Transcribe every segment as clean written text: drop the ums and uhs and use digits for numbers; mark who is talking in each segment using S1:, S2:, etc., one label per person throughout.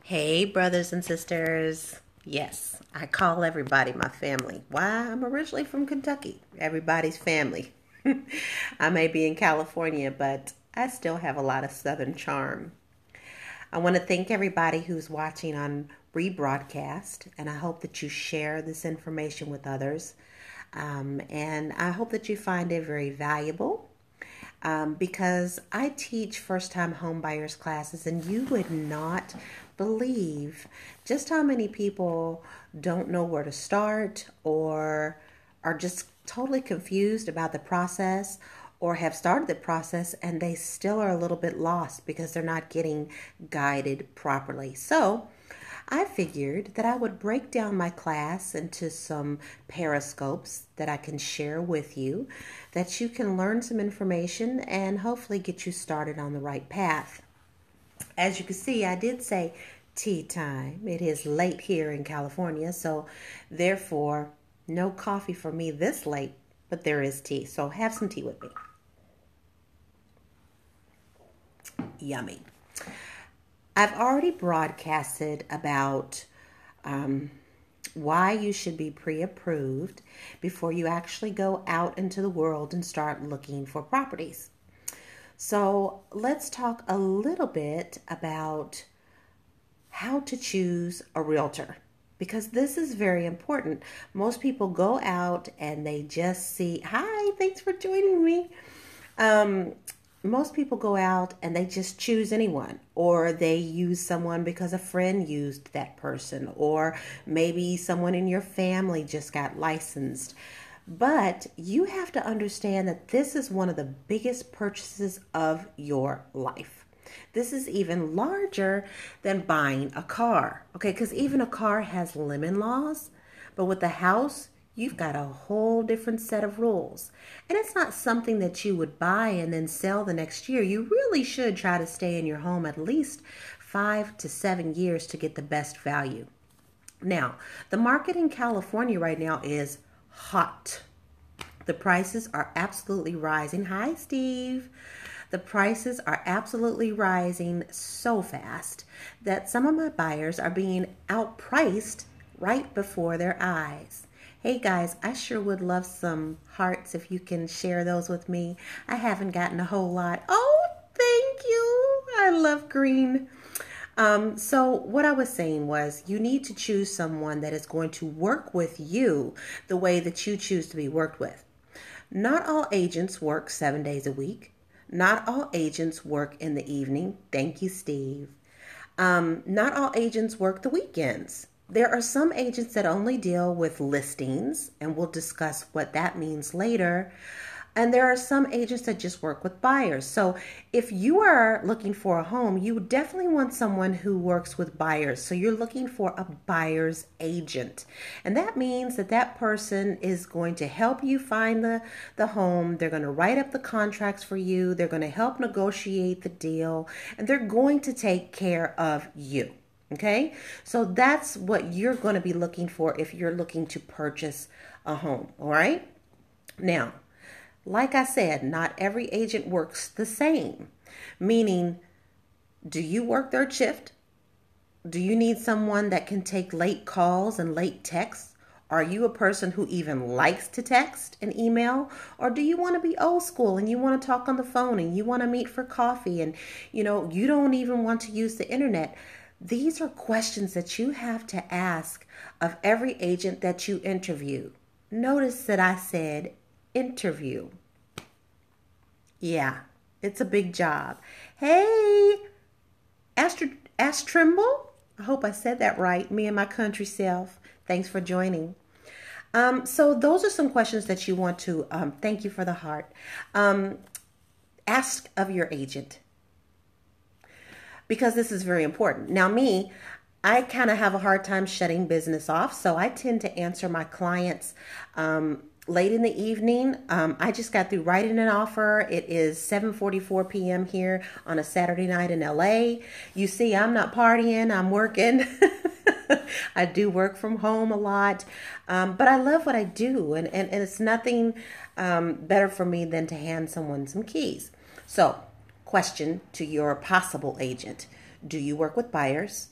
S1: Hey, brothers and sisters. Yes, I call everybody my family. Why? I'm originally from Kentucky. Everybody's family. I may be in California, but I still have a lot of Southern charm. I want to thank everybody who's watching on rebroadcast, and I hope that you share this information with others. And I hope that you find it very valuable because I teach first time home buyers classes, and you would not believe just how many people don't know where to start or are just totally confused about the process or have started the process and they still are a little bit lost because they're not getting guided properly. So I figured that I would break down my class into some periscopes that I can share with you, that you can learn some information and hopefully get you started on the right path. As you can see, I did say tea time. It is late here in California, so therefore, no coffee for me this late, but there is tea. So have some tea with me. Yummy. I've already broadcasted about why you should be pre-approved before you actually go out into the world and start looking for properties. So let's talk a little bit about how to choose a realtor, because this is very important. Most people go out and they just see, hi, thanks for joining me. Most people go out and they just choose anyone, or they use someone because a friend used that person, or maybe someone in your family just got licensed. But you have to understand that this is one of the biggest purchases of your life. This is even larger than buying a car, okay? Because even a car has lemon laws, but with the house, you've got a whole different set of rules. And it's not something that you would buy and then sell the next year. You really should try to stay in your home at least 5 to 7 years to get the best value. Now, the market in California right now is hot. The prices are absolutely rising. Hi, Steve. The prices are absolutely rising so fast that some of my buyers are being outpriced right before their eyes. Hey guys, I sure would love some hearts if you can share those with me. I haven't gotten a whole lot. Oh, thank you. I love green. So what I was saying was you need to choose someone that is going to work with you the way that you choose to be worked with. Not all agents work 7 days a week. Not all agents work in the evening. Thank you, Steve. Not all agents work the weekends. There are some agents that only deal with listings, and we'll discuss what that means later. And there are some agents that just work with buyers. So if you are looking for a home, you definitely want someone who works with buyers. So you're looking for a buyer's agent. And that means that that person is going to help you find the home. They're going to write up the contracts for you. They're going to help negotiate the deal. And they're going to take care of you. Okay? So that's what you're going to be looking for if you're looking to purchase a home. All right? Now, like I said, not every agent works the same. Meaning, do you work third shift? Do you need someone that can take late calls and late texts? Are you a person who even likes to text and email? Or do you want to be old school and you want to talk on the phone and you want to meet for coffee and you don't even want to use the internet? These are questions that you have to ask of every agent that you interview. Notice that I said interview. Yeah, it's a big job. Hey, Trimble. I hope I said that right. Me and my country self. Thanks for joining. So those are some questions that you want to, thank you for the heart. Ask of your agent, because this is very important. Now me, I kind of have a hard time shutting business off, so I tend to answer my clients late in the evening. I just got through writing an offer. It is 7:44 p.m. here on a Saturday night in LA. You see, I'm not partying, I'm working. I do work from home a lot, but I love what I do, and it's nothing better for me than to hand someone some keys. So, question to your possible agent. Do you work with buyers?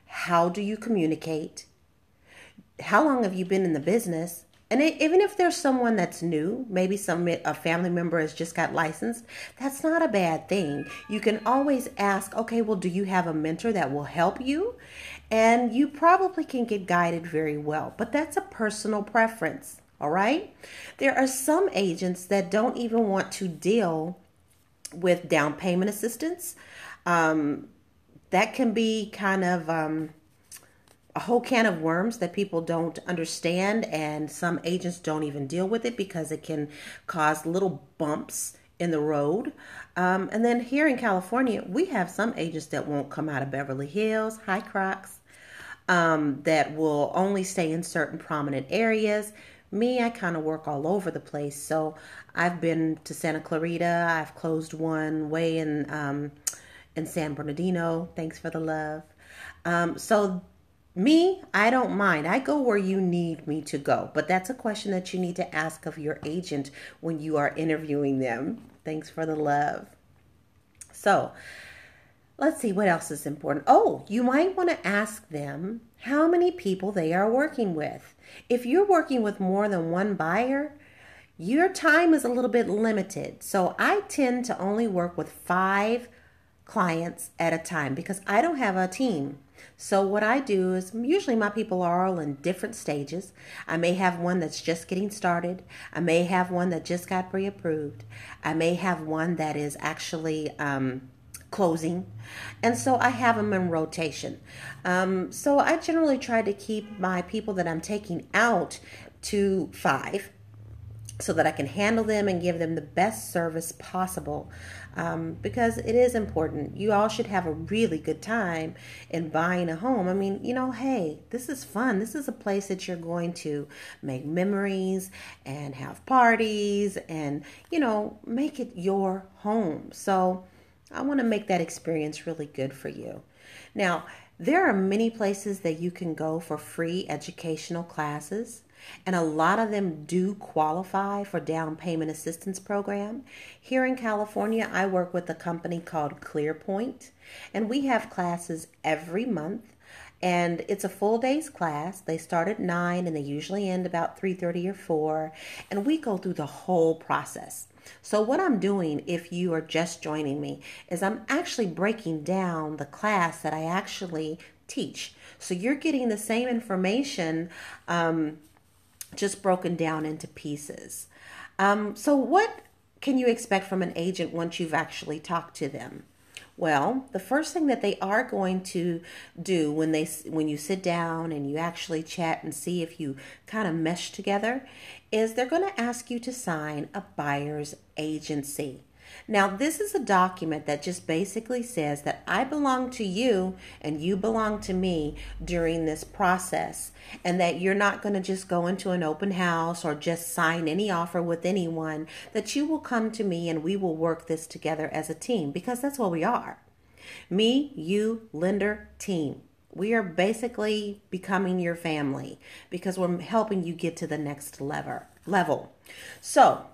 S1: How do you communicate? How long have you been in the business? And even if there's someone that's new, maybe a family member has just got licensed, that's not a bad thing. You can always ask, okay, well, do you have a mentor that will help you? And you probably can get guided very well, but that's a personal preference. All right. There are some agents that don't even want to deal with down payment assistance. That can be kind of a whole can of worms that people don't understand, and some agents don't even deal with it because it can cause little bumps in the road. And then here in California, we have some agents that won't come out of Beverly Hills, high Crocs, that will only stay in certain prominent areas. Me, I kind of work all over the place. So I've been to Santa Clarita. I've closed one way in San Bernardino. Thanks for the love. So me, I don't mind. I go where you need me to go. But that's a question that you need to ask of your agent when you are interviewing them. Thanks for the love. So let's see what else is important. Oh, you might want to ask them how many people they are working with. If you're working with more than one buyer, your time is a little bit limited. So I tend to only work with 5 clients at a time because I don't have a team. So what I do is usually my people are all in different stages. I may have one that's just getting started. I may have one that just got pre-approved. I may have one that is actually closing. And so I have them in rotation. So I generally try to keep my people that I'm taking out to 5 so that I can handle them and give them the best service possible, because it is important. You all should have a really good time in buying a home. I mean, hey, this is fun. This is a place that you're going to make memories and have parties and, make it your home. So I want to make that experience really good for you. Now, there are many places that you can go for free educational classes, and a lot of them do qualify for down payment assistance program. Here in California, I work with a company called ClearPoint, and we have classes every month. And it's a full day's class. They start at 9 and they usually end about 3:30 or 4. And we go through the whole process. So what I'm doing, if you are just joining me, is I'm actually breaking down the class that I actually teach. So you're getting the same information, just broken down into pieces. So what can you expect from an agent once you've actually talked to them? Well, the first thing that they are going to do when you sit down and you actually chat and see if you kind of mesh together is they're going to ask you to sign a buyer's agency. Now, this is a document that just basically says that I belong to you and you belong to me during this process, and that you're not going to just go into an open house or just sign any offer with anyone, that you will come to me and we will work this together as a team, because that's what we are. Me, you, lender, team. We are basically becoming your family because we're helping you get to the next level. So,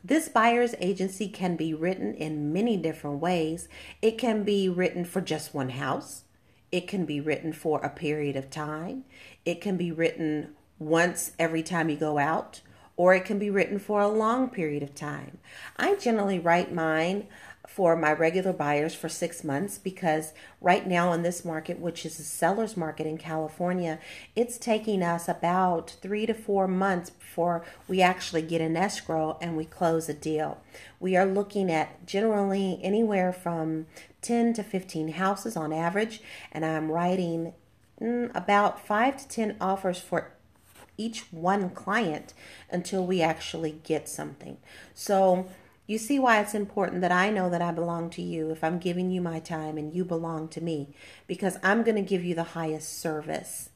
S1: this buyer's agency can be written in many different ways. It can be written for just one house. It can be written for a period of time. It can be written once every time you go out, or it can be written for a long period of time. I generally write mine for my regular buyers for 6 months, because right now in this market, which is a seller's market in California, it's taking us about 3 to 4 months before we actually get an escrow and we close a deal. We are looking at generally anywhere from 10 to 15 houses on average, and I'm writing about 5 to 10 offers for each one client until we actually get something. So you see why it's important that I know that I belong to you if I'm giving you my time and you belong to me, because I'm going to give you the highest service,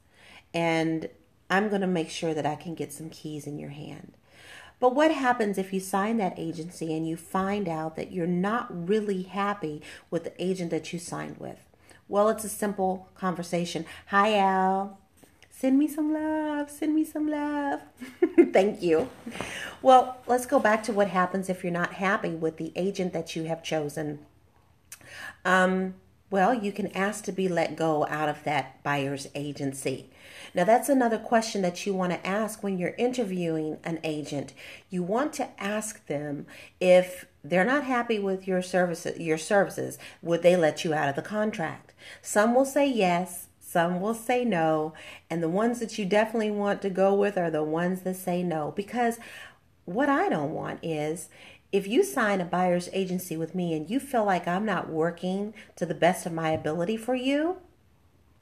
S1: and I'm going to make sure that I can get some keys in your hand. But what happens if you sign that agency and you find out that you're not really happy with the agent that you signed with? Well, it's a simple conversation. Hi, Al. Send me some love. Send me some love. Thank you. Well, let's go back to what happens if you're not happy with the agent that you have chosen. Well, you can ask to be let go out of that buyer's agency. Now, that's another question that you want to ask when you're interviewing an agent. You want to ask them if they're not happy with your services, would they let you out of the contract? Some will say yes, some will say no, and the ones that you definitely want to go with are the ones that say no. Because what I don't want is, if you sign a buyer's agency with me and you feel like I'm not working to the best of my ability for you,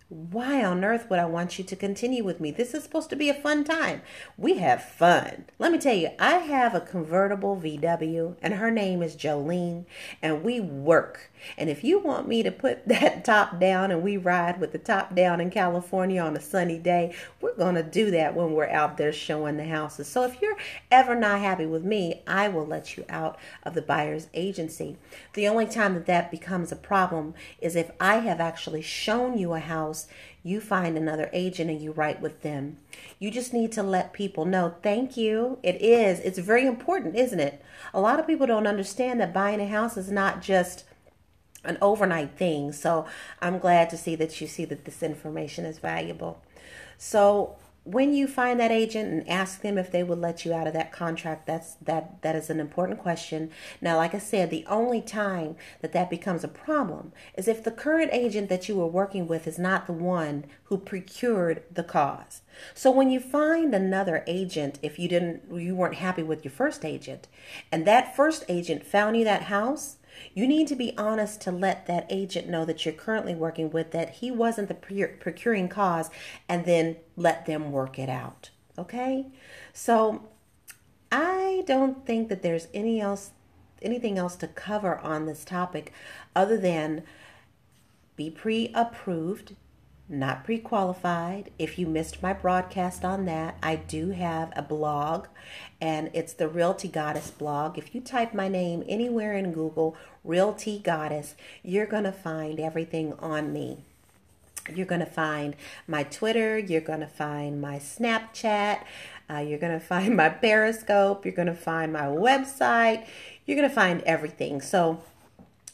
S1: why on earth would I want you to continue with me? This is supposed to be a fun time. We have fun. Let me tell you, I have a convertible VW and her name is Jolene, and we work. And if you want me to put that top down and we ride with the top down in California on a sunny day, we're going to do that when we're out there showing the houses. So if you're ever not happy with me, I will let you out of the buyer's agency. The only time that that becomes a problem is if I have actually shown you a house, you find another agent and you write with them. You just need to let people know, thank you. It's very important, isn't it? A lot of people don't understand that buying a house is not just an overnight thing. So I'm glad to see that you see that this information is valuable. So when you find that agent and ask them if they would let you out of that contract, that is an important question. Now, like I said, the only time that that becomes a problem is if the current agent that you were working with is not the one who procured the cause. So when you find another agent, if you weren't happy with your first agent, and that first agent found you that house, you need to be honest to let that agent know that you're currently working with that he wasn't the procuring cause, and then let them work it out. Okay? So I don't think that there's anything else to cover on this topic other than be pre-approved, not pre-qualified. If you missed my broadcast on that, I do have a blog, and it's the Realty Goddess blog. If you type my name anywhere in Google, Realty Goddess, you're going to find everything on me. You're going to find my Twitter, you're going to find my Snapchat, you're going to find my Periscope, you're going to find my website, you're going to find everything. So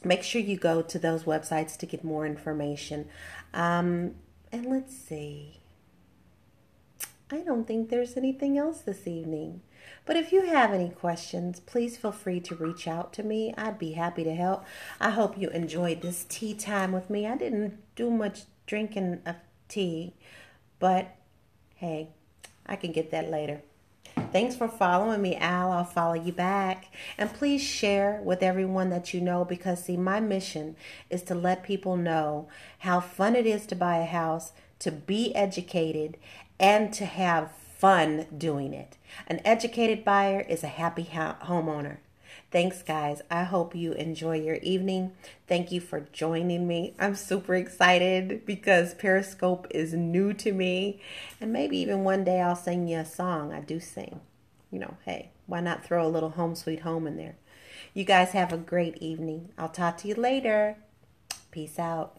S1: make sure you go to those websites to get more information. And let's see. I don't think there's anything else this evening. But if you have any questions, please feel free to reach out to me. I'd be happy to help. I hope you enjoyed this tea time with me. I didn't do much drinking of tea, but hey, I can get that later. Thanks for following me, Al. I'll follow you back. And please share with everyone that you know, because, see, my mission is to let people know how fun it is to buy a house, to be educated, and to have fun doing it. An educated buyer is a happy homeowner. Thanks, guys. I hope you enjoy your evening. Thank you for joining me. I'm super excited because Periscope is new to me. And maybe even one day I'll sing you a song. I do sing. Hey, why not throw a little Home Sweet Home in there? You guys have a great evening. I'll talk to you later. Peace out.